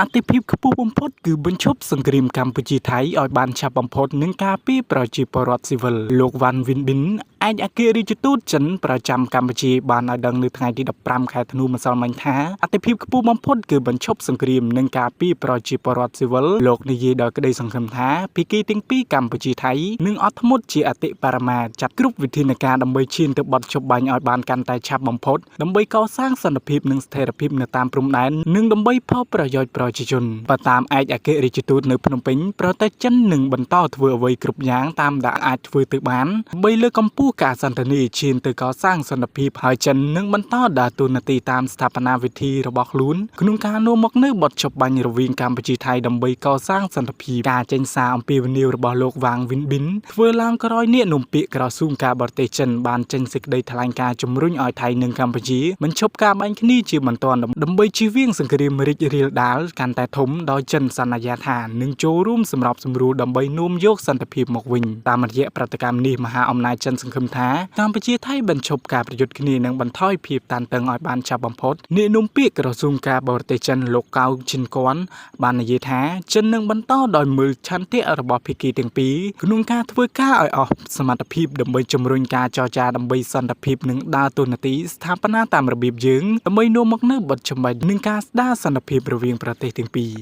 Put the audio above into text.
អតិភិបខ្ពស់បំផុតគឺបញ្ឈប់សង្គ្រាមកម្ពុជាថៃឲ្យបានឆាប់បំផុតនិងការពីប្រជាពលរដ្ឋស៊ីវិលលោកវ៉ាន់វិនប៊ិនឯកអគ្គរដ្ឋទូតចិនប្រចាំកម្ពុជាបានឲ្យដឹងនៅថ្ងៃទី15ខែធ្នូម្សិលមិញថាអតិភិបខ្ពស់បំផុតគឺបញ្ឈប់សង្គ្រាមនិងការពីប្រជាពលរដ្ឋស៊ីវិលលោកនិយាយដោយក្តីសង្ឃឹមថាភាគីទាំងពីរកម្ពុជាថៃនឹងអត់ធ្មត់ជាអតិបរមាចាត់គ្រប់វិធានការដើម្បីឈានទៅបត់ជបាញ់ឲ្យបានកាន់តែឆាប់បំផុតដើម្បីកសាងសន្តិភាពនិងស្ថិរភាពនៅតាមព្រំដែននិងដើម្បីផលប្រយោជន៍ប្រជាជនបើតាមឯកអគ្គរដ្ឋទូតនៅភ្នំពេញប្រទេសចិននឹងបន្តធ្វើអ្វីគ្រប់យ៉ាងតាមដែលអាចធ្វើទៅបានដើម្បីលើកកម្ពស់ការសន្ទនាឈានទៅកសាងសន្តិភាពហើយចិននឹងបន្តដើរតួនាទីតាមស្ថាបនាវិធីរបស់ខ្លួនក្នុងការនាំមកនូវបទចុះបាញ់រវាងកម្ពុជាថៃដើម្បីកសាងសន្តិភាពការចេញសារអំពាវនាវរបស់លោកវ៉ាងវិនប៊ិនធ្វើឡើងក្រោយអ្នកនាំពាក្យក្រសួងការបរទេសចិនបានចេញសេចក្តីថ្លែងការណ៍ជំរុញឲ្យថៃនិងកម្ពុជាបញ្ឈប់ការបាញ់គ្នាជាបន្ទាន់ដើម្បីជៀសវាងសង្គ្រាមរីករាលដាលកាន់តែធំដោយចិនសន្យាថានឹងចូលរួមសម្របសម្រួលដើម្បីនាំយកសន្តិភាពមកវិញតាមរយៈប្រតិកម្មនេះមហាអំណាចចិនសង្ឃឹមថាកម្ពុជាថៃបញ្ឈប់ការប្រយុទ្ធគ្នានិងបន្ថយភាពតានតឹងឲ្យបានឆាប់បំផុតអ្នកនាំពាក្យក្រសួងការបរទេសចិនលោកកៅឈិនគួនបាននិយាយថាចិននឹងបន្តដោយមើលឆន្ទៈរបស់ភាគីទាំងពីរក្នុងការធ្វើការឲ្យអស់សមត្ថភាពដើម្បីជំរុញការចរចាដើម្បីសន្តិភាពនិងដើរតួនាទីស្ថាបនាតាមរបៀបយើងដើម្បីនាំមកនូវបទចម្បាច់និងការស្ដារសន្តិភាពរវាងប្រទេសទាំងពីរ